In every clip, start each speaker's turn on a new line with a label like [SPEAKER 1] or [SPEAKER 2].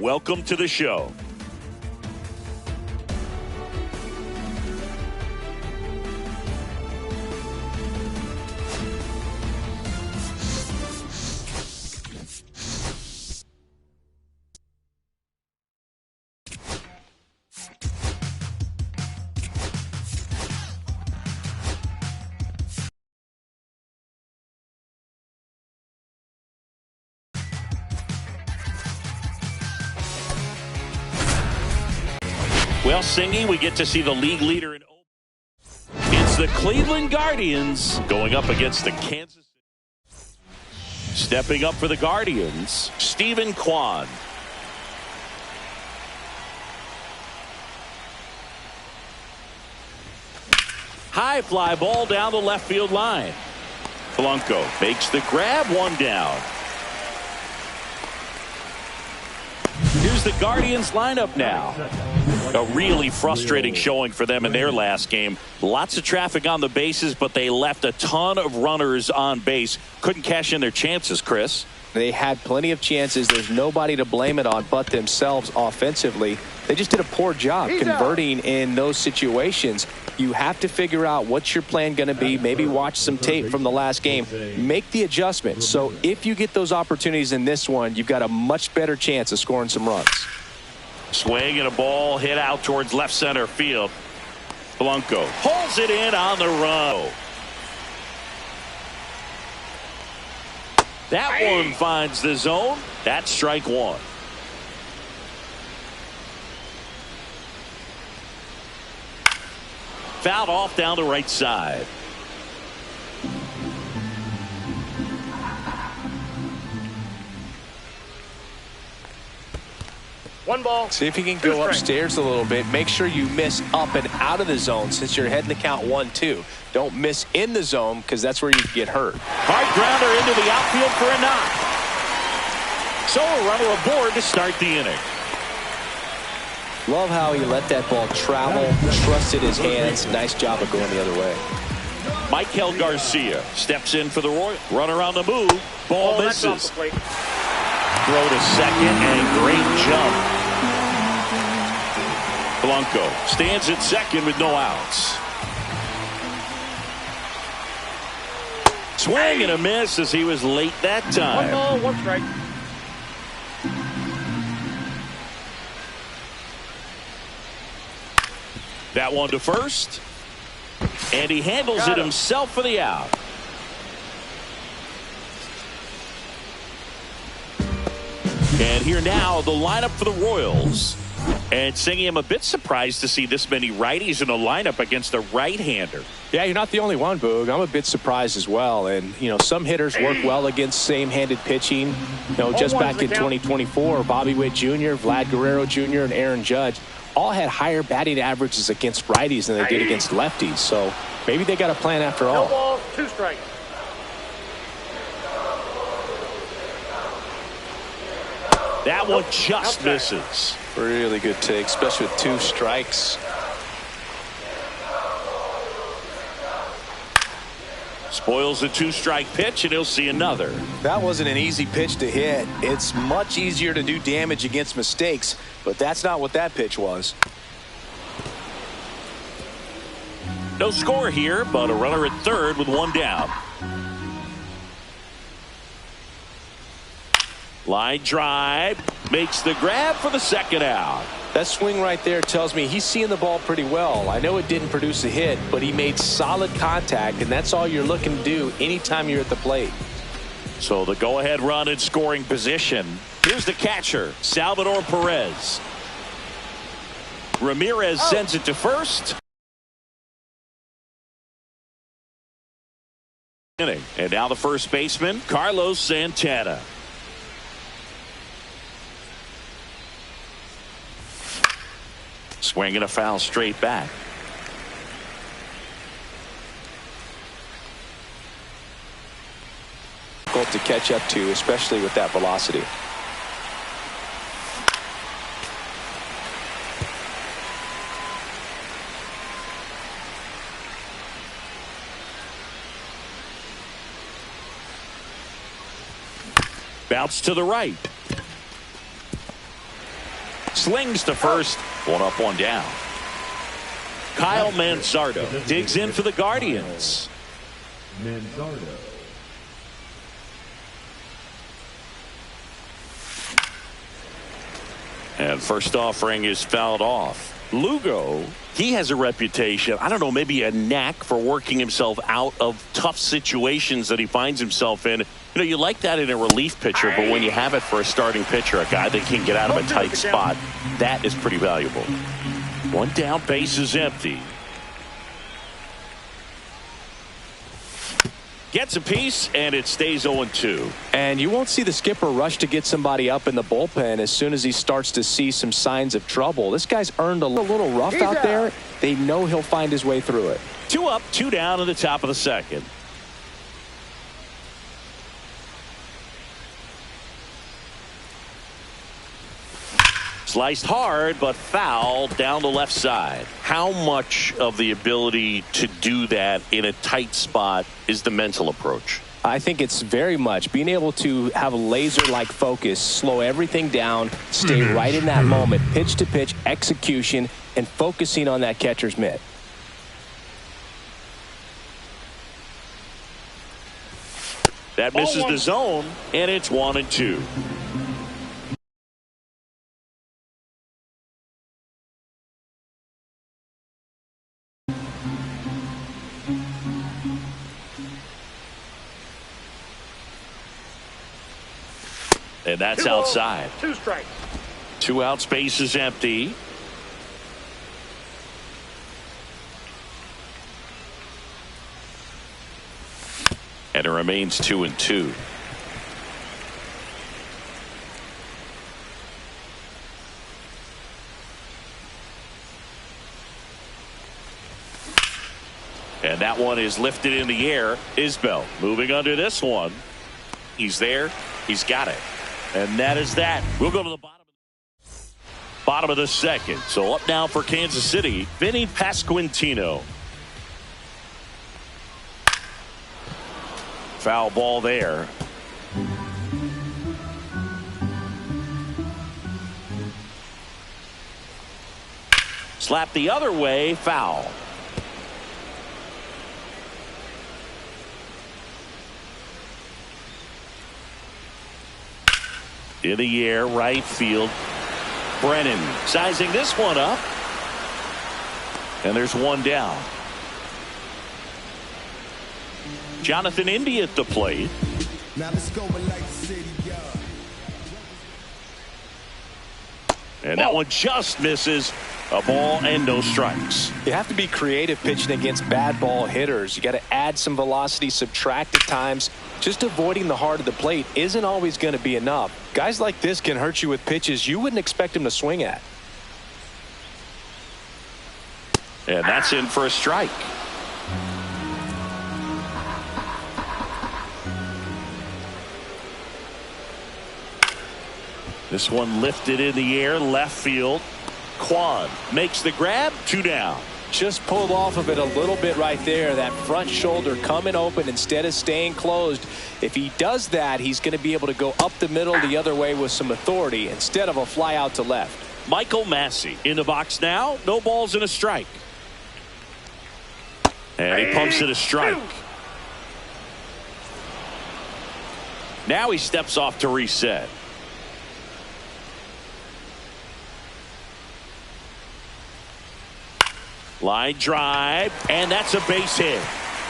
[SPEAKER 1] Welcome to the show. Well, Singy, we get to see the league leader in. It's the Cleveland Guardians going up against the Kansas City. Stepping up for the Guardians, Stephen Kwan. High fly ball down the left field line. Blanco makes the grab, one down. Here's the Guardians lineup now. A really frustrating showing for them in their last game. Lots of traffic on the bases, but they left a ton of runners on base. Couldn't cash in their chances, Chris.
[SPEAKER 2] They had plenty of chances. There's nobody to blame it on but themselves offensively. They just did a poor job converting in those situations. You have to figure out what's your plan going to be. Maybe watch some tape from the last game. Make the adjustment. So if you get those opportunities in this one, you've got a much better chance of scoring some runs.
[SPEAKER 1] Swing and a ball hit out towards left center field. Blanco pulls it in on the run. That one finds the zone. That's strike one. Fouled off down the right side.
[SPEAKER 3] One ball.
[SPEAKER 2] See if you can go upstairs a little bit. Make sure you miss up and out of the zone since you're heading to count 1-2. Don't miss in the zone because that's where you get hurt.
[SPEAKER 1] Hard grounder into the outfield for a knock. So a runner aboard to start the inning.
[SPEAKER 2] Love how he let that ball travel, trusted his hands. Nice job of going the other way.
[SPEAKER 1] Michael Garcia steps in for the Royals. Runner on the move. Ball misses. Throw to second and great jump. Blanco stands at second with no outs. Swing and a miss as he was late that time.
[SPEAKER 3] One ball, one strike.
[SPEAKER 1] That one to first. And he handles it himself for the out. And here now, the lineup for the Royals. And Singy, I'm a bit surprised to see this many righties in the lineup against a right-hander.
[SPEAKER 2] Yeah, you're not the only one, Boog. I'm a bit surprised as well. And, you know, some hitters work well against same-handed pitching. You know, just back in 2024, Bobby Witt Jr., Vlad Guerrero Jr., and Aaron Judge all had higher batting averages against righties than they did against lefties. So maybe they got a plan after all.
[SPEAKER 3] No balls, two strikes.
[SPEAKER 1] That one just misses.
[SPEAKER 2] Really good take, especially with two strikes.
[SPEAKER 1] Spoils a two-strike pitch, and he'll see another.
[SPEAKER 2] That wasn't an easy pitch to hit. It's much easier to do damage against mistakes, but that's not what that pitch was.
[SPEAKER 1] No score here, but a runner at third with one down. Line drive, makes the grab for the second out.
[SPEAKER 2] That swing right there tells me he's seeing the ball pretty well. I know it didn't produce a hit, but he made solid contact, and that's all you're looking to do anytime you're at the plate.
[SPEAKER 1] So the go-ahead run in scoring position. Here's the catcher, Salvador Perez. Ramirez sends it to first. And now the first baseman, Carlos Santana. Swinging a foul straight back.
[SPEAKER 2] Difficult to catch up to, especially with that velocity.
[SPEAKER 1] Bounce to the right. Slings to first. One up, one down. Kyle Manzardo digs in for the Guardians. And first offering is fouled off. Lugo, he has a reputation, I don't know, maybe a knack for working himself out of tough situations that he finds himself in. You know, you like that in a relief pitcher, but when you have it for a starting pitcher, a guy that can get out of a tight spot, that is pretty valuable. One down, base is empty. Gets a piece, and it stays 0-2.
[SPEAKER 2] And you won't see the skipper rush to get somebody up in the bullpen as soon as he starts to see some signs of trouble. This guy's earned a little rough out there. They know he'll find his way through it.
[SPEAKER 1] 2 up, 2 down in the top of the second. Sliced hard, but foul down the left side. How much of the ability to do that in a tight spot is the mental approach?
[SPEAKER 2] I think it's very much being able to have a laser-like focus, slow everything down, stay right in that moment, pitch to pitch execution, and focusing on that catcher's mitt.
[SPEAKER 1] That misses the zone, and it's 1-2. And that's outside.
[SPEAKER 3] 2 strikes.
[SPEAKER 1] 2 out, space is empty. And it remains 2-2. And that one is lifted in the air. Isbell moving under this one. He's there. He's got it. And that is that. We'll go to the bottom of the second. So up now for Kansas City, Vinny Pasquantino. Foul ball there. Slap the other way, foul. In the air, right field. Brennan sizing this one up. And there's one down. Jonathan Indy at the plate.
[SPEAKER 4] Now let's go with like city,
[SPEAKER 1] and that one just misses. A ball and no strikes.
[SPEAKER 2] You have to be creative pitching against bad ball hitters. You got to add some velocity, subtract at times. Just avoiding the heart of the plate isn't always going to be enough. Guys like this can hurt you with pitches you wouldn't expect him to swing at.
[SPEAKER 1] And that's in for a strike. This one lifted in the air, left field. Quan makes the grab, 2 down.
[SPEAKER 2] Just pulled off of it a little bit right there. That front shoulder coming open instead of staying closed. If he does that, he's going to be able to go up the middle the other way with some authority instead of a fly out to left.
[SPEAKER 1] Michael Massey in the box now. No balls and a strike. And he pumps it a strike. Now he steps off to reset. Line drive, and that's a base hit.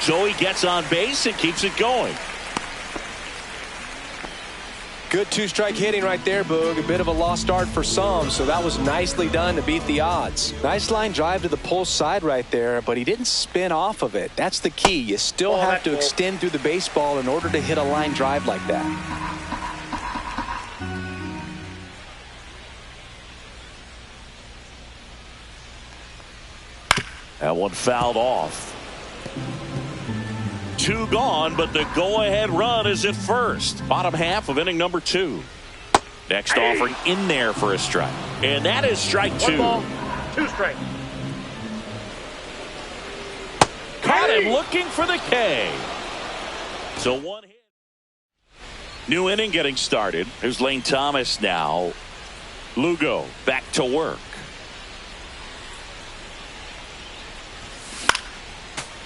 [SPEAKER 1] So he gets on base and keeps it going.
[SPEAKER 2] Good 2-strike hitting right there, Boog. A bit of a lost start for some, so that was nicely done to beat the odds. Nice line drive to the pull side right there, but he didn't spin off of it. That's the key. You still have to extend through the baseball in order to hit a line drive like that.
[SPEAKER 1] That one fouled off. 2 gone, but the go-ahead run is at first. Bottom half of inning number 2. Next offering in there for a strike. And that is strike 2.
[SPEAKER 3] 1 ball, 2 strikes.
[SPEAKER 1] Caught him looking for the K. So 1 hit. New inning getting started. There's Lane Thomas now. Lugo back to work.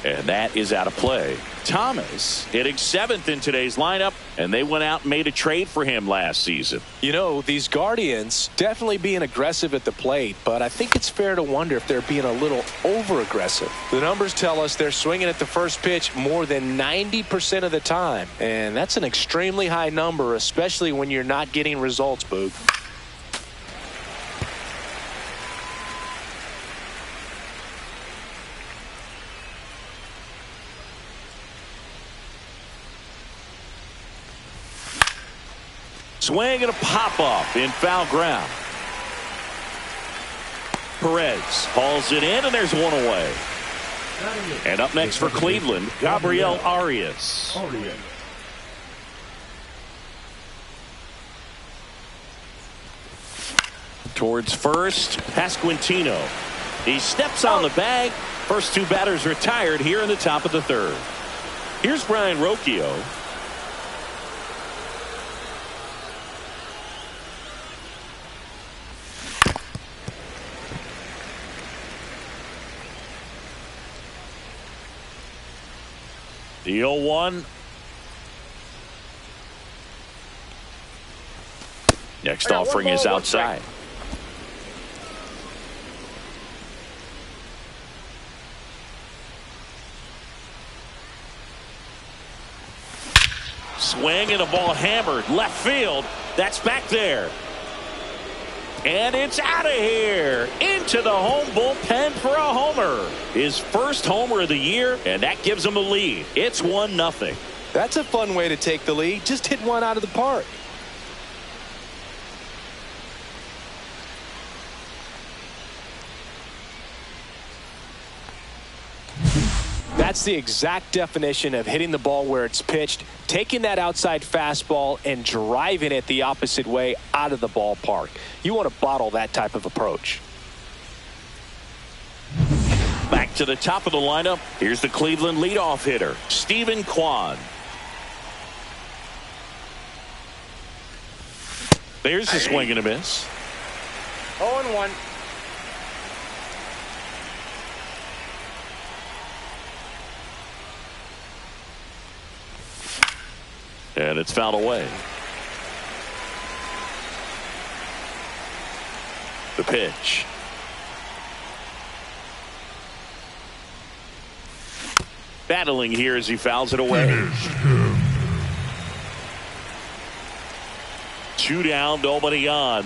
[SPEAKER 1] And that is out of play. Thomas hitting 7th in today's lineup, and they went out and made a trade for him last season.
[SPEAKER 2] You know, these Guardians definitely being aggressive at the plate, but I think it's fair to wonder if they're being a little over-aggressive. The numbers tell us they're swinging at the first pitch more than 90% of the time, and that's an extremely high number, especially when you're not getting results, Boog.
[SPEAKER 1] Swing and a pop-off in foul ground. Perez hauls it in, and there's one away. And up next for Cleveland, Gabriel Arias. Towards first, Pasquantino. He steps on the bag. First two batters retired here in the top of the third. Here's Brian Rocchio. The 0-1. Next offering is outside. Swing and a ball hammered left field. That's back there. And it's out of here. Into the home bullpen for a homer. His first homer of the year, and that gives him a lead. It's 1-0.
[SPEAKER 2] That's a fun way to take the lead. Just hit one out of the park. That's the exact definition of hitting the ball where it's pitched, taking that outside fastball and driving it the opposite way out of the ballpark. You want to bottle that type of approach.
[SPEAKER 1] Back to the top of the lineup. Here's the Cleveland leadoff hitter, Stephen Kwan. There's a swing and a miss.
[SPEAKER 3] 0-1.
[SPEAKER 1] And it's fouled away. The pitch. Battling here as he fouls it away. 2 down, nobody on.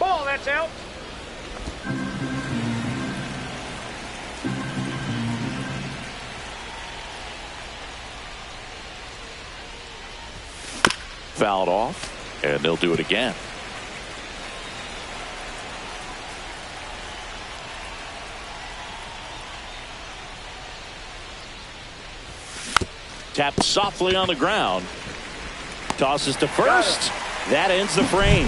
[SPEAKER 3] Ball, that's out.
[SPEAKER 1] Fouled off, and they'll do it again. Tapped softly on the ground. Tosses to first. That ends the frame.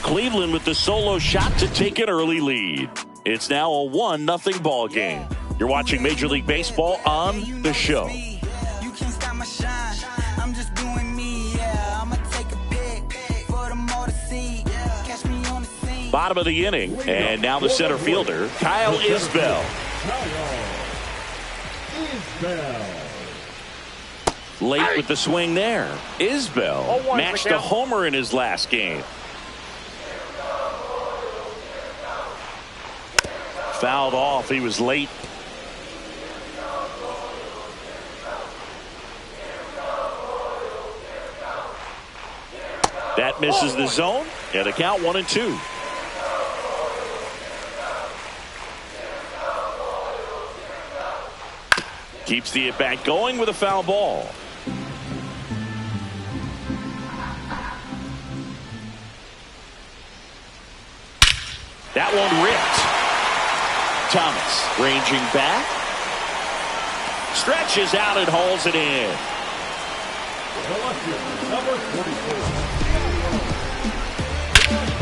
[SPEAKER 1] Cleveland with the solo shot to take an early lead. It's now a 1-0 ball game. You're watching Major League Baseball on The Show. Bottom of the inning, and now the center fielder, Kyle Isbell. Late with the swing there. Isbell matched a homer in his last game. Fouled off. He was late. That misses the zone, and a count 1-2. Keeps the at-bat going with a foul ball. That one ripped. Thomas ranging back. Stretches out and hauls it in.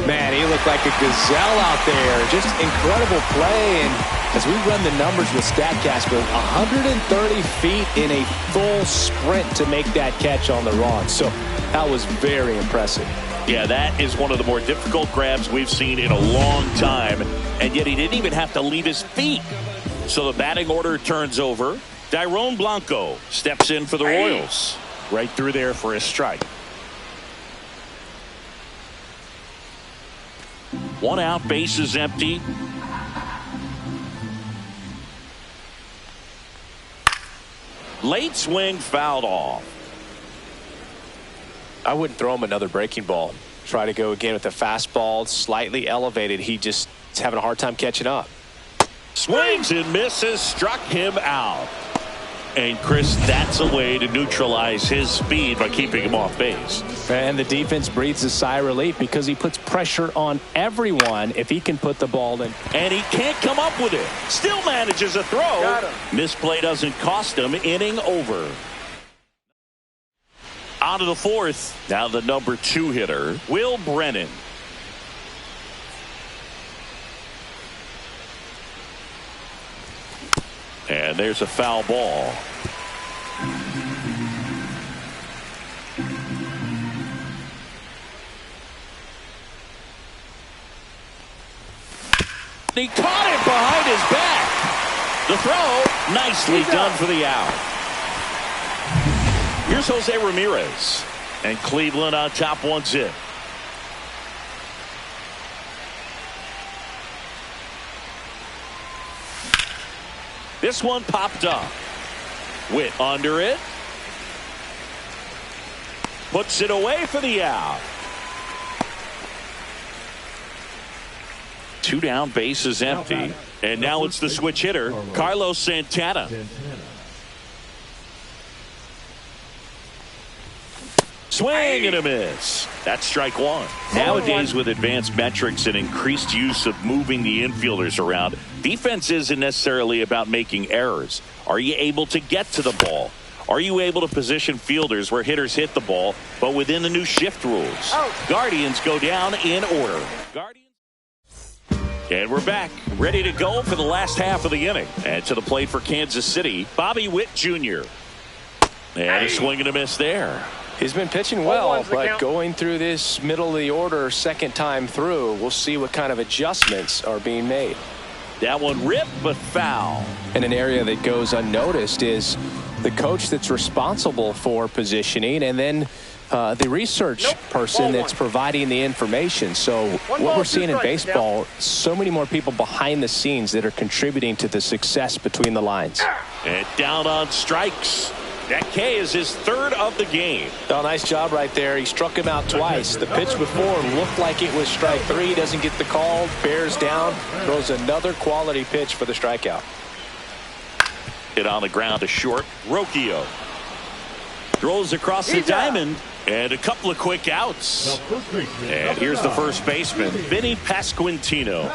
[SPEAKER 2] Man, he looked like a gazelle out there. Just incredible play. And as we run the numbers with StatCast, 130 feet in a full sprint to make that catch on the run. So That was very impressive.
[SPEAKER 1] Yeah, that is one of the more difficult grabs we've seen in a long time, and yet he didn't even have to leave his feet. So the batting order turns over. Dairon Blanco steps in for the Royals. Right through there for his strike. 1 out, bases empty. Late swing fouled off.
[SPEAKER 2] I wouldn't throw him another breaking ball. Try to go again with the fastball, slightly elevated. He just is having a hard time catching up.
[SPEAKER 1] Swings and misses, struck him out. And Chris, that's a way to neutralize his speed by keeping him off base.
[SPEAKER 2] And the defense breathes a sigh of relief because he puts pressure on everyone if he can put the ball in.
[SPEAKER 1] And he can't come up with it. Still manages a throw.
[SPEAKER 3] Got him.
[SPEAKER 1] Misplay doesn't cost him. Inning over. On to the 4th. Now the number 2 hitter, Will Brennan. And there's a foul ball. He caught it behind his back. The throw, nicely done for the out. Here's Jose Ramirez. And Cleveland on top 1-0. This one popped up. Witt under it. Puts it away for the out. 2 down, bases empty. And now it's the switch hitter, Carlos Santana. Swing and a miss. That's strike 1. Nowadays, with advanced metrics and increased use of moving the infielders around, defense isn't necessarily about making errors. Are you able to get to the ball? Are you able to position fielders where hitters hit the ball, but within the new shift rules? Guardians go down in order. And we're back, ready to go for the last half of the inning. And to the plate for Kansas City, Bobby Witt Jr. And a swing and a miss there.
[SPEAKER 2] He's been pitching well, but going through this middle of the order second time through, we'll see what kind of adjustments are being made.
[SPEAKER 1] That one ripped, but foul.
[SPEAKER 2] And an area that goes unnoticed is the coach that's responsible for positioning, and then the research person that's providing the information. So what we're seeing in baseball, so many more people behind the scenes that are contributing to the success between the lines.
[SPEAKER 1] And down on strikes. That K is his 3rd of the game.
[SPEAKER 2] Oh, nice job right there. He struck him out twice. The pitch before looked like it was strike 3. Doesn't get the call. Bears down. Throws another quality pitch for the strikeout.
[SPEAKER 1] Hit on the ground to short. Rocchio throws across the diamond. And a couple of quick outs. And here's the first baseman, Vinny Pasquantino.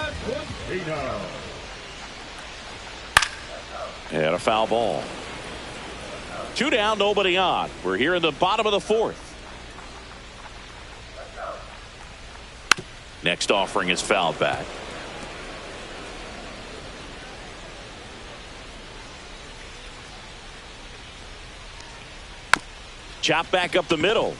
[SPEAKER 1] And a foul ball. 2 down, nobody on. We're here in the bottom of the 4th. Next offering is fouled back. Chop back up the middle.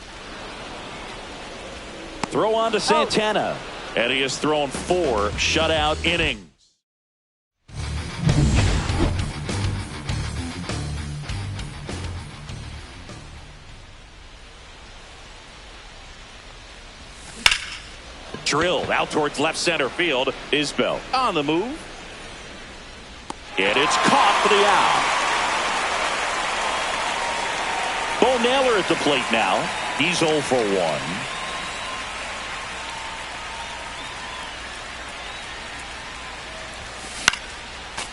[SPEAKER 1] Throw on to Santana. And he has thrown 4 shutout innings. Drilled out towards left center field. Isbell on the move. And it's caught for the out. Bo Naylor at the plate now. He's 0 for 1.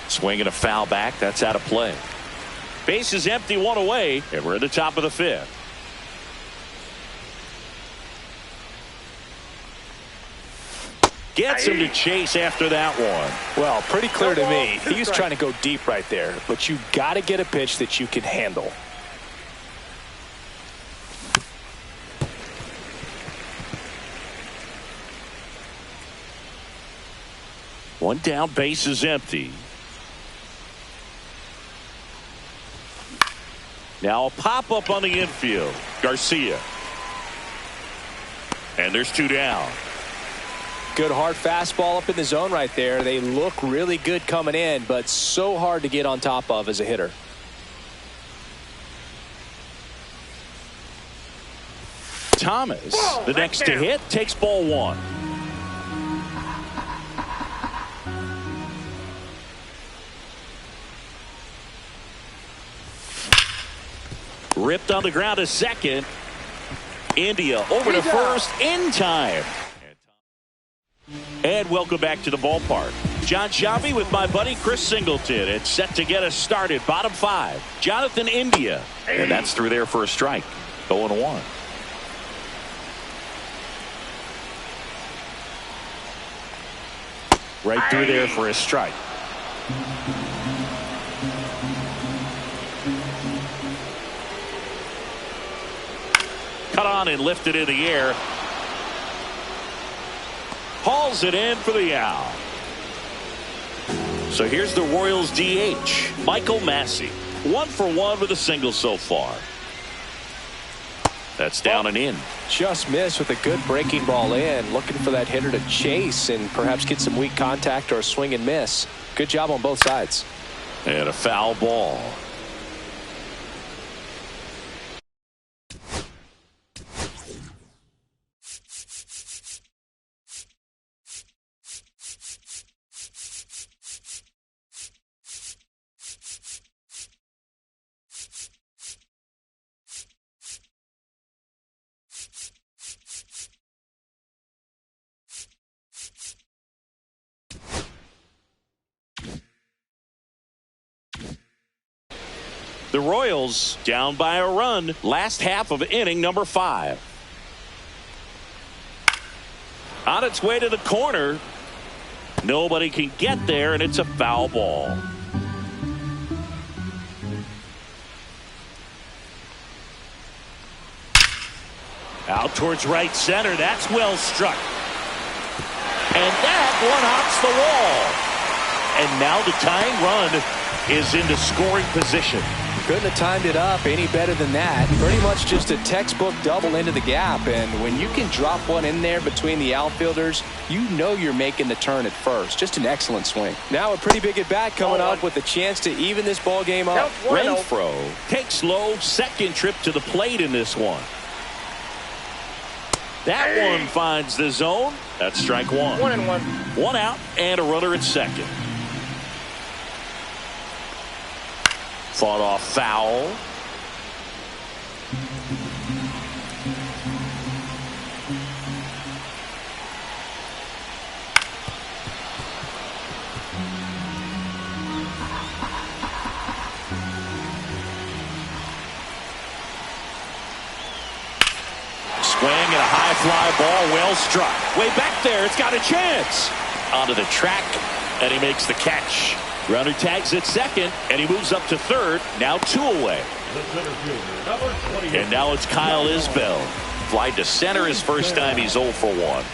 [SPEAKER 1] Swinging a foul back. That's out of play. Base is empty, 1 away. And we're at the top of the 5th. Gets him to chase after that one.
[SPEAKER 2] Well, pretty clear to me. He was trying to go deep right there, but you got to get a pitch that you can handle.
[SPEAKER 1] One down, base is empty. Now a pop up on the infield. Garcia. And there's 2 down.
[SPEAKER 2] Good hard fastball up in the zone right there. They look really good coming in, but so hard to get on top of as a hitter.
[SPEAKER 1] Thomas, the next to hit, takes ball 1. Ripped on the ground to second. India over to first in time. And welcome back to the ballpark. John Sciambi with my buddy Chris Singleton. It's set to get us started. Bottom 5. Jonathan India. And that's through there for a strike. 0-1. Right through there for a strike. Cut on and lifted in the air. Hauls it in for the out. So here's the Royals DH, Michael Massey. 1 for 1 with a single so far. That's down and in.
[SPEAKER 2] Just missed with a good breaking ball in. Looking for that hitter to chase and perhaps get some weak contact or a swing and miss. Good job on both sides.
[SPEAKER 1] And a foul ball. The Royals down by a run. Last half of inning number 5. On its way to the corner. Nobody can get there, and it's a foul ball. Out towards right center. That's well struck. And that one hops the wall. And now the tying run is into scoring position.
[SPEAKER 2] Couldn't have timed it up any better than that. Pretty much just a textbook double into the gap. And when you can drop one in there between the outfielders, you know you're making the turn at first. Just an excellent swing. Now a pretty big at bat coming up with a chance to even this ball game up.
[SPEAKER 1] Renfroe takes low. Second trip to the plate in this one. That one finds the zone. That's strike 1.
[SPEAKER 3] 1-1.
[SPEAKER 1] 1 out and a runner at second. Fought off foul. Swing and a high fly ball, well struck. Way back there, it's got a chance. Onto the track, and he makes the catch. Runner tags at second, and he moves up to third. Now 2 away. And now it's Kyle Isbell. Fly to center his first time. He's 0 for 1.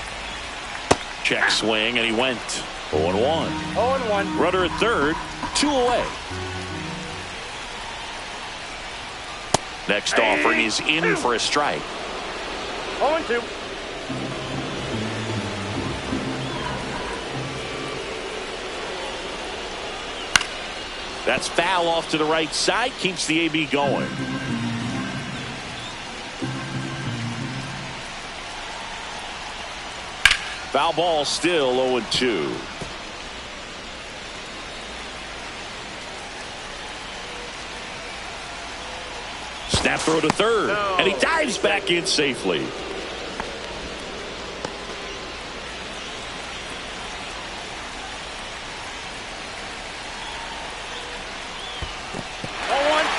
[SPEAKER 1] Check swing, and he went 0-1.
[SPEAKER 3] 0-1.
[SPEAKER 1] Runner at third, 2 away. Next offering is in for a strike.
[SPEAKER 3] 0-2.
[SPEAKER 1] That's foul off to the right side. Keeps the AB going. Foul ball still 0-2. Snap throw to third.
[SPEAKER 3] No.
[SPEAKER 1] And he dives back in safely.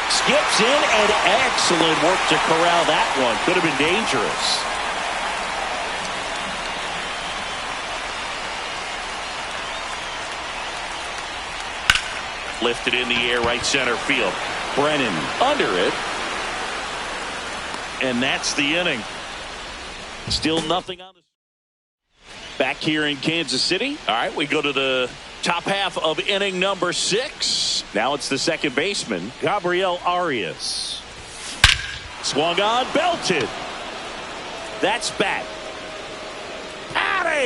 [SPEAKER 1] Skips in, and excellent work to corral that one. Could have been dangerous. Lifted in the air, right center field. Brennan under it. And that's the inning. Still nothing on the... Back here in Kansas City. All right, we go to the top half of inning number 6. Now it's the second baseman, Gabriel Arias. Swung on, belted. That's back.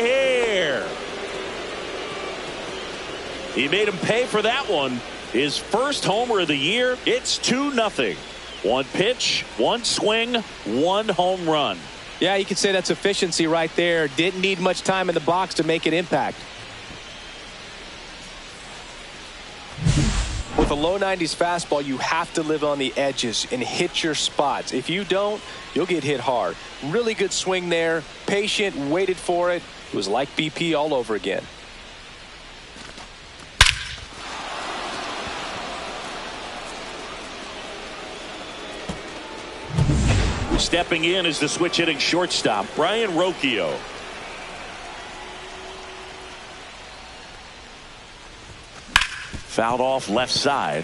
[SPEAKER 1] here. He made him pay for that one. His first homer of the year. It's 2-0. One pitch, one swing, one home run.
[SPEAKER 2] Yeah, you could say that's efficiency right there. Didn't need much time in the box to make an impact. With a low 90s fastball, you have to live on the edges and hit your spots. If you don't, you'll get hit hard. Really good swing there. Patient, waited for it. It was like BP all over again.
[SPEAKER 1] Stepping in is the switch hitting shortstop, Brian Rocchio. Fouled off left side.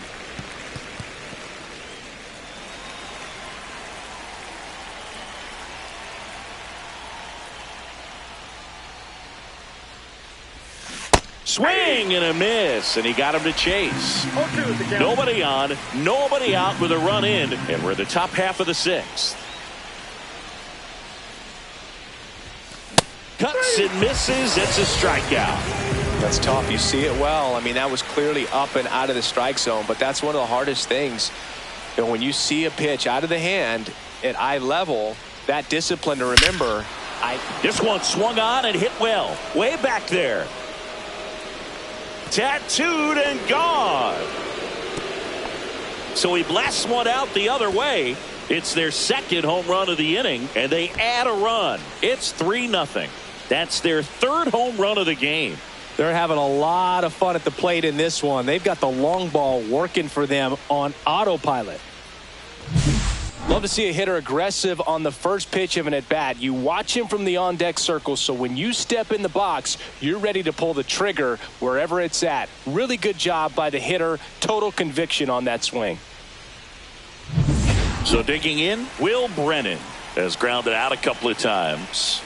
[SPEAKER 1] Swing and a miss, and he got him to chase. Nobody on, nobody out with a run in, and we're in the top half of the sixth. Cuts and misses. It's a strikeout.
[SPEAKER 2] That's tough. You see it well. I mean, that was clearly up and out of the strike zone, but that's one of the hardest things. You know, when you see a pitch out of the hand at eye level, that discipline to remember.
[SPEAKER 1] This one swung on and hit well. Way back there. Tattooed and gone. So he blasts one out the other way. It's their second home run of the inning, and they add a run. It's 3-0. That's their third home run of the game.
[SPEAKER 2] They're having a lot of fun at the plate in this one. They've got the long ball working for them on autopilot. Love to see a hitter aggressive on the first pitch of an at-bat. You watch him from the on-deck circle, so when you step in the box, you're ready to pull the trigger wherever it's at. Really good job by the hitter. Total conviction on that swing.
[SPEAKER 1] So digging in, Will Brennan has grounded out a couple of times.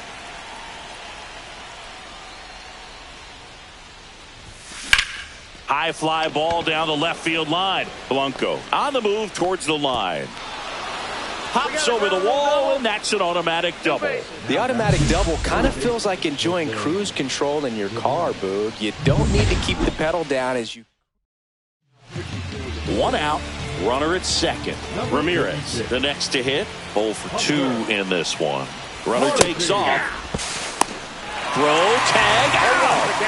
[SPEAKER 1] High fly ball down the left field line. Blanco on the move towards the line. Hops over the wall, and that's an automatic double.
[SPEAKER 2] The automatic double kind of feels like enjoying cruise control in your car, Boog. You don't need to keep the pedal down as you...
[SPEAKER 1] One out. Runner at second. Ramirez, the next to hit. 0 for 2 in this one. Runner takes off. Throw, tag, out.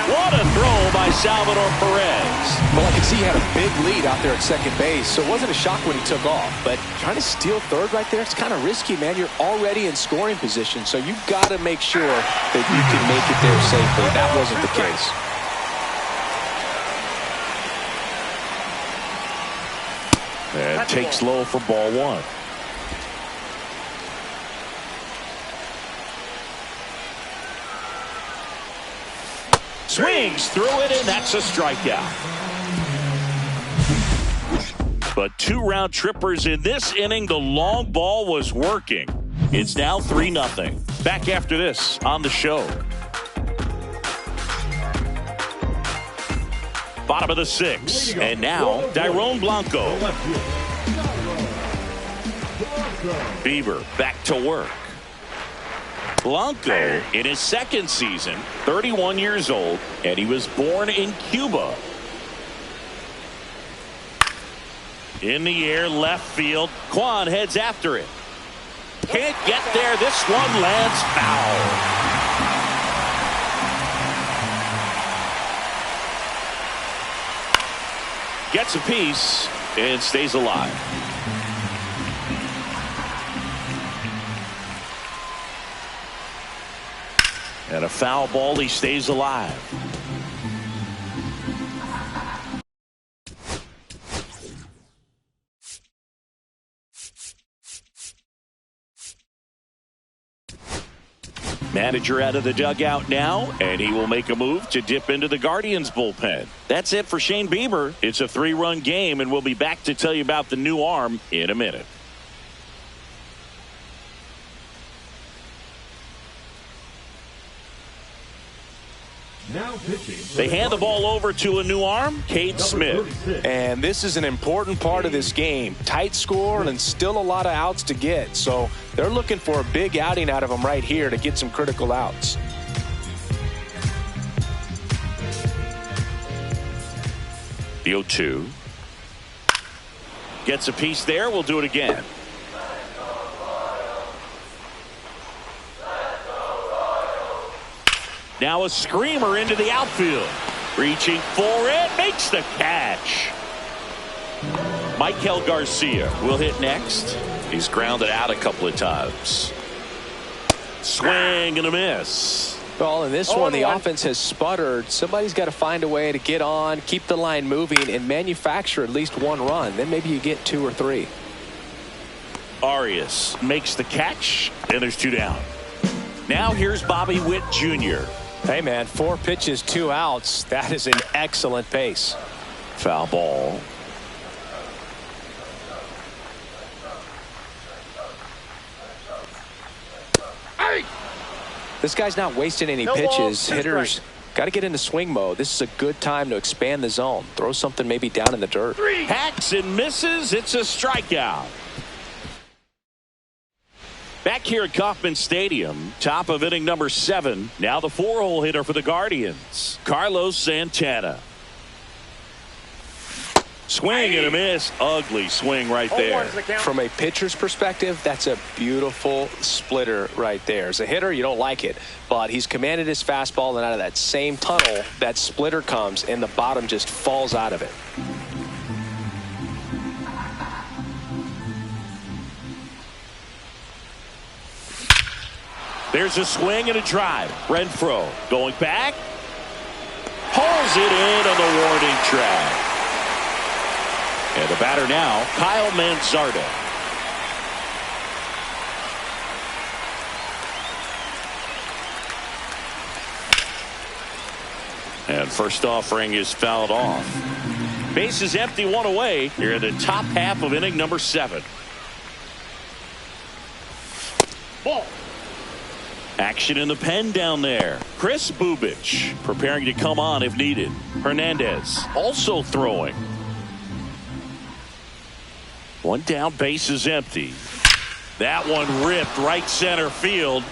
[SPEAKER 1] What a throw by Salvador Perez.
[SPEAKER 2] Well, I can see he had a big lead out there at second base, so it wasn't a shock when he took off. But trying to steal third right there, it's kind of risky, man. You're already in scoring position, so you've got to make sure that you can make it there safely. That wasn't the case.
[SPEAKER 1] And takes low for ball one. Swings through it, and that's a strikeout. But 2 round trippers in this inning. The long ball was working. It's now 3-0. Back after this on the show. Bottom of the 6th, and now Dairon Blanco. Bieber back to work. Blanco in his second season, 31 years old, and he was born in Cuba. In the air, left field. Kwan heads after it. Can't get there. This one lands foul. Gets a piece and stays alive. And a foul ball, he stays alive. Manager out of the dugout now, and he will make a move to dip into the Guardians bullpen. That's it for Shane Bieber. It's a 3-run game, and we'll be back to tell you about the new arm in a minute. They hand the ball over to a new arm, Cade Smith.
[SPEAKER 2] And this is an important part of this game. Tight score and still a lot of outs to get. So they're looking for a big outing out of him right here to get some critical outs.
[SPEAKER 1] The 0-2. Gets a piece there. We'll do it again. Now a screamer into the outfield. Reaching for it. Makes the catch. Michael Garcia will hit next. He's grounded out a couple of times. Swing and a miss.
[SPEAKER 2] Well, in this one, the offense has sputtered. Somebody's got to find a way to get on, keep the line moving, and manufacture at least one run. Then maybe you get 2 or 3.
[SPEAKER 1] Arias makes the catch, and there's 2 down. Now here's Bobby Witt Jr.
[SPEAKER 2] Hey, man, 4 pitches, 2 outs. That is an excellent pace.
[SPEAKER 1] Foul ball.
[SPEAKER 2] This guy's not wasting any pitches. Hitters got to get into swing mode. This is a good time to expand the zone. Throw something maybe down in the dirt.
[SPEAKER 1] Hacks and misses. It's a strikeout. Back here at Kauffman Stadium, top of inning number 7. Now the 4-hole hitter for the Guardians, Carlos Santana. Swing and a miss. Ugly swing right there.
[SPEAKER 2] From a pitcher's perspective, that's a beautiful splitter right there. As a hitter, you don't like it, but he's commanded his fastball, and out of that same tunnel, that splitter comes, and the bottom just falls out of it.
[SPEAKER 1] There's a swing and a drive. Renfroe going back. Pulls it in on the warning track. And the batter now, Kyle Manzardo. And first offering is fouled off. Bases empty, 1 away here in the top half of inning number 7. Ball. Action in the pen down there. Chris Bubich preparing to come on if needed. Hernandez also throwing. 1 down, base is empty. That one ripped right center field.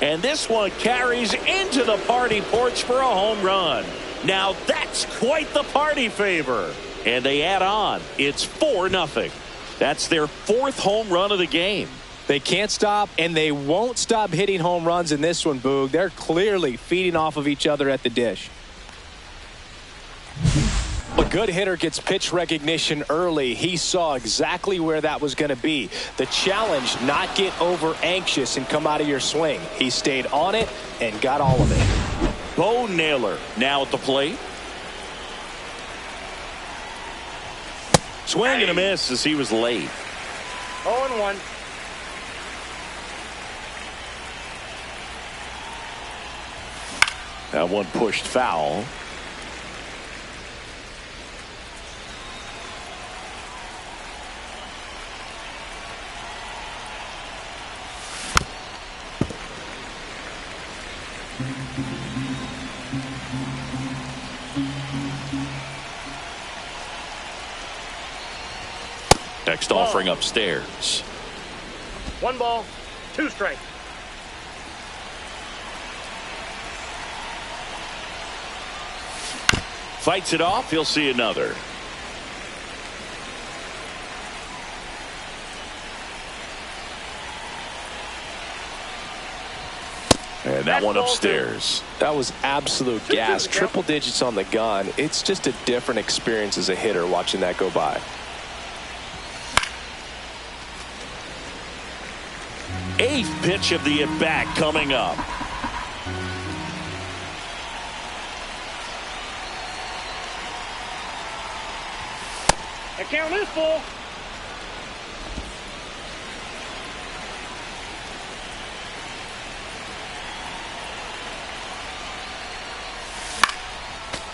[SPEAKER 1] And this one carries into the party porch for a home run. Now that's quite the party favor. And they add on. It's 4-0. That's their 4th home run of the game.
[SPEAKER 2] They can't stop, and they won't stop hitting home runs in this one, Boog. They're clearly feeding off of each other at the dish. A good hitter gets pitch recognition early. He saw exactly where that was going to be. The challenge, not get over anxious and come out of your swing. He stayed on it and got all of it.
[SPEAKER 1] Bo Naylor now at the plate. Swing and a miss as he was late.
[SPEAKER 3] 0-1.
[SPEAKER 1] That one pushed foul. Next offering upstairs.
[SPEAKER 3] 1 ball, 2 strikes.
[SPEAKER 1] Fights it off. He'll see another. And that one upstairs.
[SPEAKER 2] That was absolute gas. Triple digits on the gun. It's just a different experience as a hitter watching that go by.
[SPEAKER 1] 8th pitch of the at-bat coming up.
[SPEAKER 3] The count is full.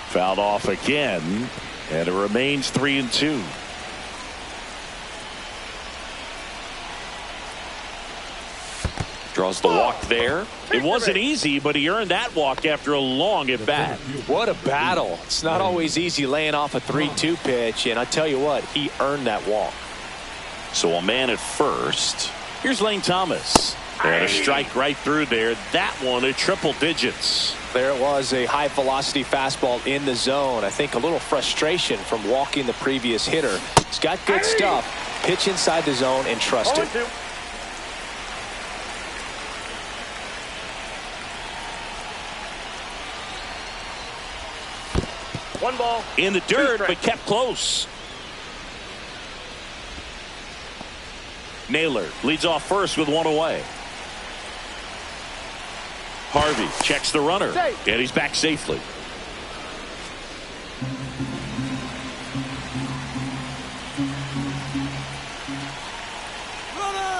[SPEAKER 1] Fouled off again, and it remains 3-2. Draws the walk there. It wasn't easy, but he earned that walk after a long at bat.
[SPEAKER 2] What a battle. It's not always easy laying off a 3-2 pitch, and I tell you what, he earned that walk.
[SPEAKER 1] So a man at first. Here's Lane Thomas. And a strike right through there. That one at triple digits.
[SPEAKER 2] There it was, a high velocity fastball in the zone. I think a little frustration from walking the previous hitter. He's got good stuff. Pitch inside the zone and trust it.
[SPEAKER 3] 0-2. One ball.
[SPEAKER 1] In the dirt, but kept close. Naylor leads off first with one away. Harvey checks the runner, and he's back safely.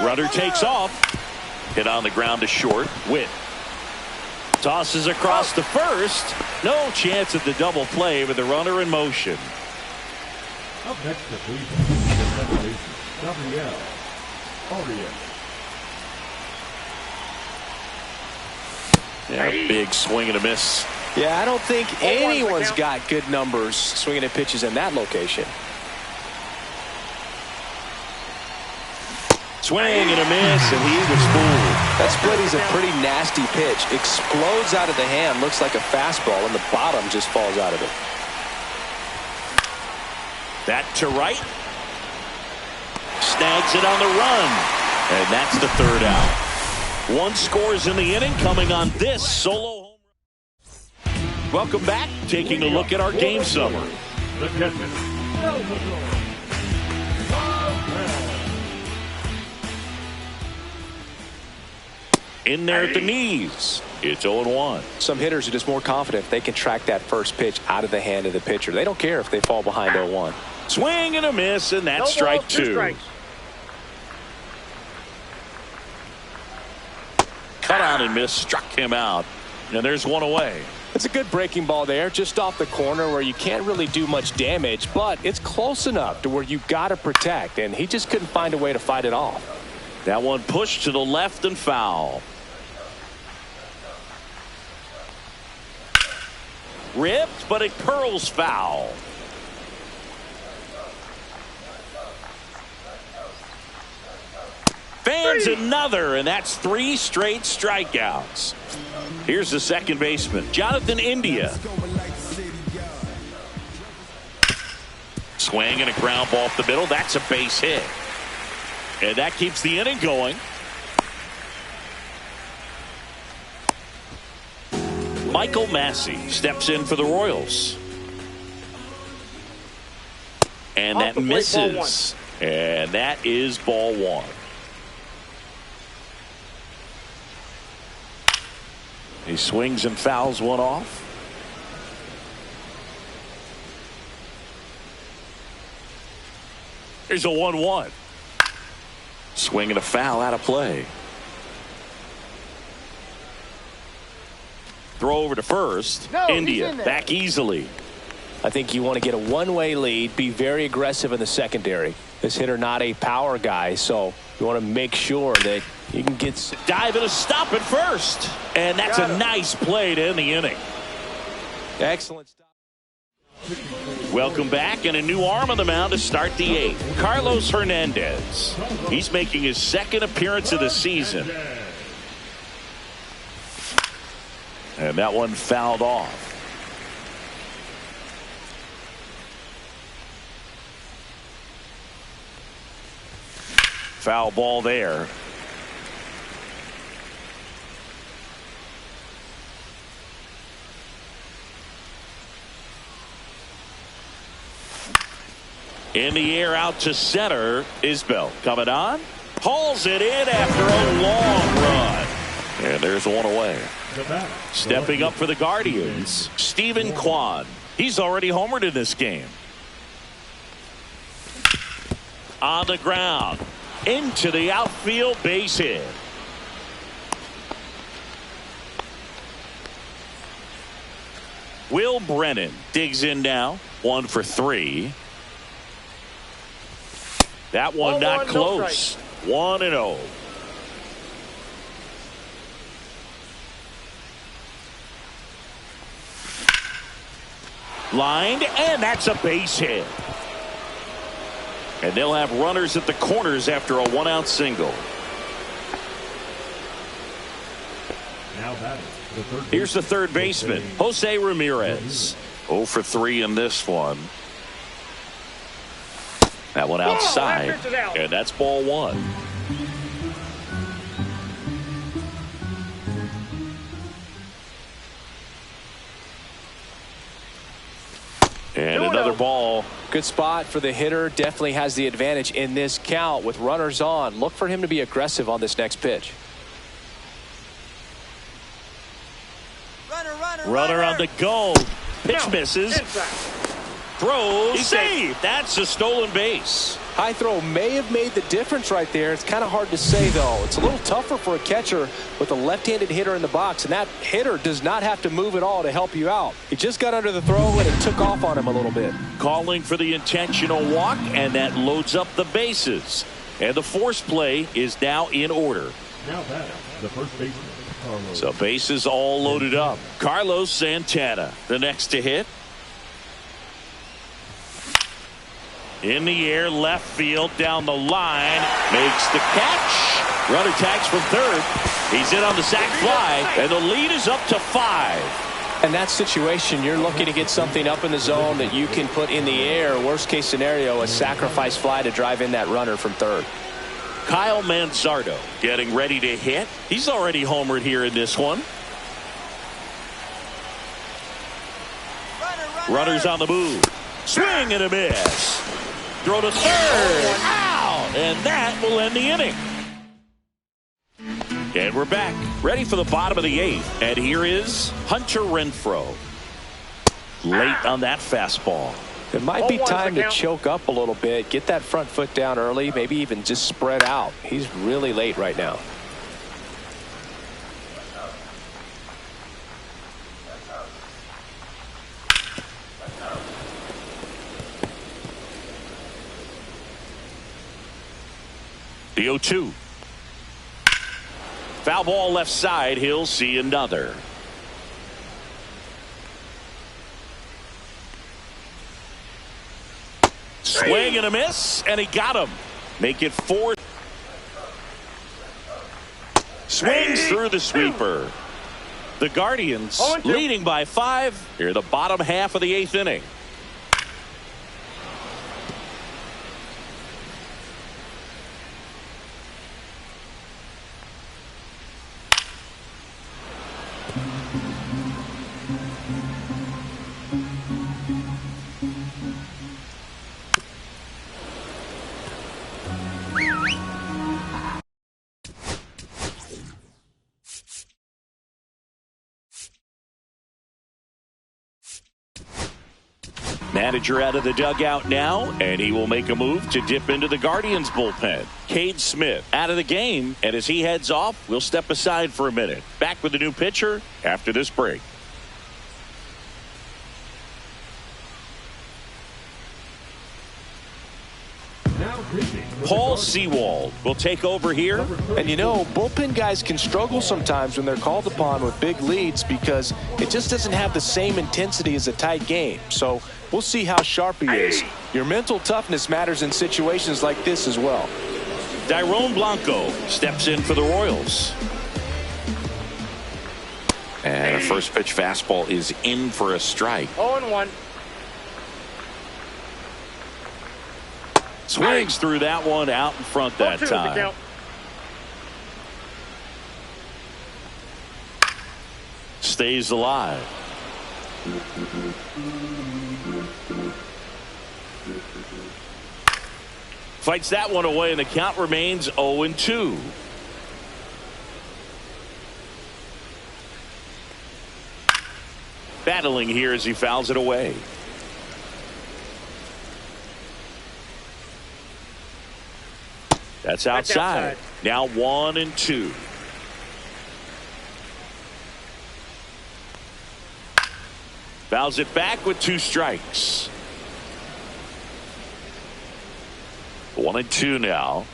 [SPEAKER 1] Runner takes off. Hit on the ground to short. Witt tosses across the first. No chance at the double play with the runner in motion.
[SPEAKER 5] Up next to Cleveland, Gabriel.
[SPEAKER 1] Yeah, big swing and a miss.
[SPEAKER 2] Yeah, I don't think anyone's got good numbers swinging at pitches in that location.
[SPEAKER 1] Swing and a miss, and he was fooled.
[SPEAKER 2] That split is a pretty nasty pitch. Explodes out of the hand, looks like a fastball, and the bottom just falls out of it.
[SPEAKER 1] That to right. Snags it on the run. And that's the third out. One scores in the inning, coming on this solo home run. Welcome back. Taking a look at our game summary.
[SPEAKER 5] The catcher.
[SPEAKER 1] In there at the knees. It's 0-1.
[SPEAKER 2] Some hitters are just more confident if they can track that first pitch out of the hand of the pitcher. They don't care if they fall behind 0-1.
[SPEAKER 1] Swing and a miss, and that's strike two. Cut on and miss, struck him out. And there's one away.
[SPEAKER 2] It's a good breaking ball there, just off the corner where you can't really do much damage, but it's close enough to where you got to protect, and he just couldn't find a way to fight it off.
[SPEAKER 1] That one pushed to the left and foul. Ripped, but it curls foul. Fans another, and that's 3 straight strikeouts. Here's the second baseman, Jonathan India. Swing and a ground ball off the middle. That's a base hit. And that keeps the inning going. Michael Massey steps in for the Royals. And that misses. And that is ball one. He swings and fouls one off. Here's a 1-1. Swing and a foul out of play. Throw over to first. India back easily.
[SPEAKER 2] I think you want to get a one-way lead, be very aggressive in the secondary. This hitter not a power guy, so you want to make sure that you can get
[SPEAKER 1] dive and a stop at first, and that's a nice play to end the inning.
[SPEAKER 2] Excellent stop.
[SPEAKER 1] Welcome back, and a new arm on the mound to start the 8th. Carlos Hernandez. He's making his second appearance of the season. And that one fouled off. Foul ball there. In the air out to center. Isbell coming on. Hauls it in after a long run. And there's one away. Stepping up for the Guardians, Stephen Kwan. He's already homered in this game. On the ground. Into the outfield, base hit. Will Brennan digs in now. 1 for 3. That one not close. 1-0. Lined, and that's a base hit. And they'll have runners at the corners after a 1-out single.
[SPEAKER 5] Now batting, the third
[SPEAKER 1] Here's the third baseman, Jose Ramirez. 0 for 3 in this one. That one outside, and that's ball 1. And another ball.
[SPEAKER 2] Good spot for the hitter. Definitely has the advantage in this count with runners on. Look for him to be aggressive on this next pitch.
[SPEAKER 1] Runner on the go. Pitch misses. Throws. Save. That's a stolen base.
[SPEAKER 2] High throw may have made the difference right there. It's kind of hard to say, though. It's a little tougher for a catcher with a left-handed hitter in the box, and that hitter does not have to move at all to help you out. He just got under the throw, and it took off on him a little bit.
[SPEAKER 1] Calling for the intentional walk, and that loads up the bases. And the force play is now in order.
[SPEAKER 5] Now batting, the first baseman, Carlos.
[SPEAKER 1] So bases all loaded up. Carlos Santana, the next to hit. In the air, left field, down the line, makes the catch. Runner tags from third. He's in on the sac fly, and the lead is up to 5.
[SPEAKER 2] In that situation, you're looking to get something up in the zone that you can put in the air. Worst case scenario, a sacrifice fly to drive in that runner from third.
[SPEAKER 1] Kyle Manzardo getting ready to hit. He's already homered here in this one. Runners on the move. Swing and a miss. Throw to third. Out. And that will end the inning. And we're back. Ready for the bottom of the 8th. And here is Hunter Renfroe. Late on that fastball.
[SPEAKER 2] It might be time to choke up a little bit. Get that front foot down early. Maybe even just spread out. He's really late right now.
[SPEAKER 1] The 0-2. Foul ball left side. He'll see another. Swing and a miss, and he got him. Make it 4. Swings through the sweeper. The Guardians leading by 5 here in the bottom half of the 8th inning. Manager out of the dugout now, and he will make a move to dip into the Guardians bullpen. Cade Smith out of the game, and as he heads off, we'll step aside for a minute. Back with the new pitcher after this break. Paul Sewald will take over here.
[SPEAKER 2] And you know, bullpen guys can struggle sometimes when they're called upon with big leads because it just doesn't have the same intensity as a tight game. So we'll see how sharp he is. Your mental toughness matters in situations like this as well.
[SPEAKER 1] Dairon Blanco steps in for the Royals. And a first pitch fastball is in for a strike.
[SPEAKER 3] 0-1.
[SPEAKER 1] Swings through that one out in front that time. Stays alive. Fights that one away, and the count remains 0-2. Battling here as he fouls it away. That's outside. Now 1-2. Fouls it back with 2 strikes. 1-2 now.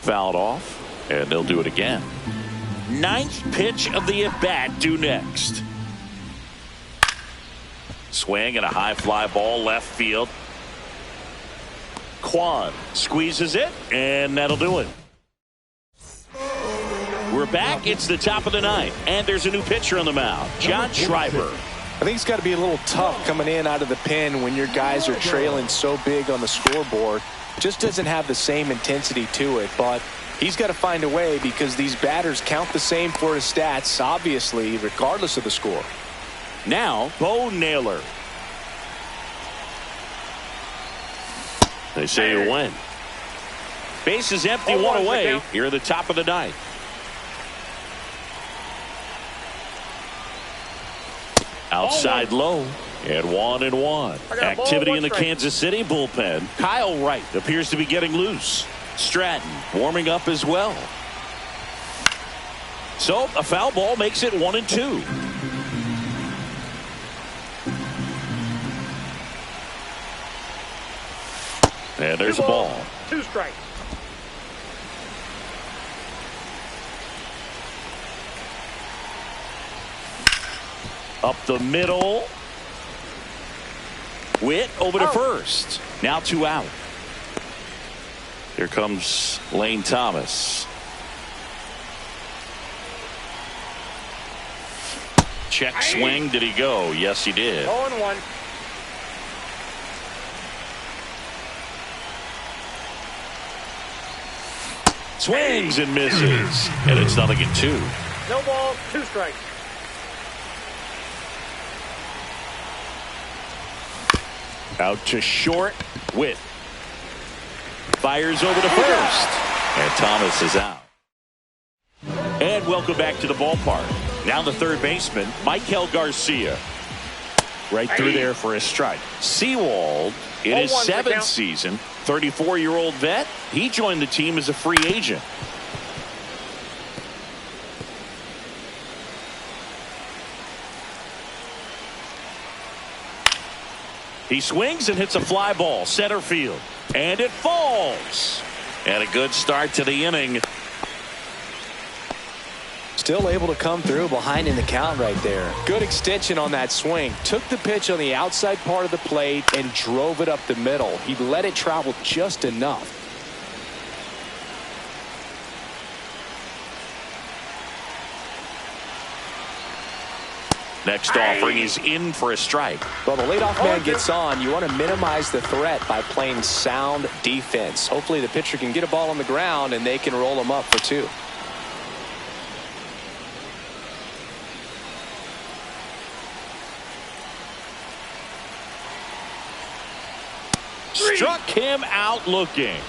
[SPEAKER 1] Fouled off, and they'll do it again. 9th pitch of the at-bat due next. Swing and a high fly ball left field. Kwan squeezes it, and that'll do it. We're back. It's the top of the ninth, and there's a new pitcher on the mound, John Schreiber.
[SPEAKER 2] I think it's got to be a little tough coming in out of the pen when your guys are trailing so big on the scoreboard. Just doesn't have the same intensity to it, but he's got to find a way because these batters count the same for his stats, obviously, regardless of the score.
[SPEAKER 1] Now, Bo Naylor. They say you win. Base is empty, one away. Here at the top of the ninth. Outside low, and 1-1. Activity in the Kansas City bullpen. Kyle Wright appears to be getting loose. Stratton warming up as well. So a foul ball makes it 1-2. And there's a ball.
[SPEAKER 3] 2 strikes.
[SPEAKER 1] Up the middle. Witt over to first. Now 2 out. Here comes Lane Thomas. Check swing. Did he go? Yes, he did.
[SPEAKER 3] 0-1.
[SPEAKER 1] Swings and misses. And it's 0-2.
[SPEAKER 3] No ball, 2 strikes.
[SPEAKER 1] Out to short. Witt fires over to first. And Thomas is out. And welcome back to the ballpark. Now the third baseman, Michael Garcia. Right through there for a strike. Sewald in his 7th season. 34-year-old vet. He joined the team as a free agent. He swings and hits a fly ball center field, and it falls. And a good start to the inning.
[SPEAKER 2] Still able to come through behind in the count right there. Good extension on that swing. Took the pitch on the outside part of the plate and drove it up the middle. He let it travel just enough.
[SPEAKER 1] Next offering is in for a strike.
[SPEAKER 2] Well, the leadoff man gets on. You want to minimize the threat by playing sound defense. Hopefully the pitcher can get a ball on the ground and they can roll him up for 2.
[SPEAKER 1] Struck him out looking.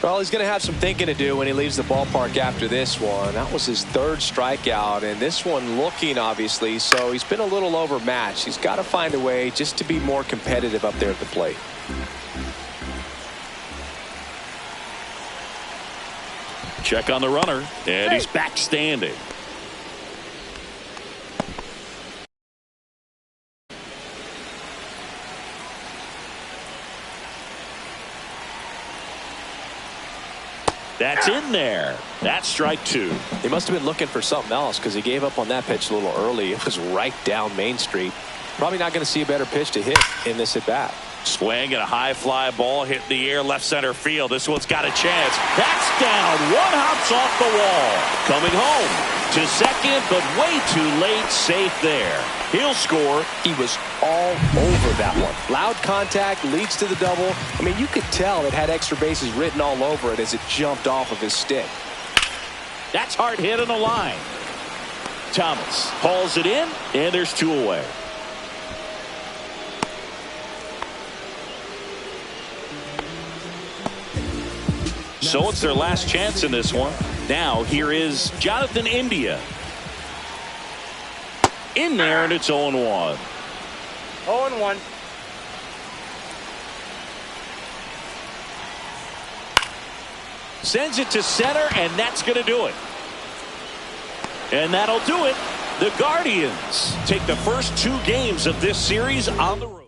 [SPEAKER 2] Well, he's going to have some thinking to do when he leaves the ballpark after this one. That was his 3rd strikeout, and this one looking, obviously, so he's been a little overmatched. He's got to find a way just to be more competitive up there at the plate.
[SPEAKER 1] Check on the runner, and he's back standing. That's in there. That's strike 2.
[SPEAKER 2] He must have been looking for something else because he gave up on that pitch a little early. It was right down Main Street. Probably not going to see a better pitch to hit in this at bat.
[SPEAKER 1] Swing and a high fly ball hit in the air left center field. This one's got a chance. That's down. One hops off the wall. Coming home to second, but way too late. Safe there. He'll score.
[SPEAKER 2] He was all over that one. Loud contact leads to the double. I mean, you could tell it had extra bases written all over it as it jumped off of his stick.
[SPEAKER 1] That's hard hit on the line. Thomas hauls it in, and there's 2 away. So it's their last chance in this one. Now here is Jonathan India. In there, and it's 0-1.
[SPEAKER 3] 0-1.
[SPEAKER 1] Sends it to center, and that's going to do it. And that'll do it. The Guardians take the first 2 games of this series on the road.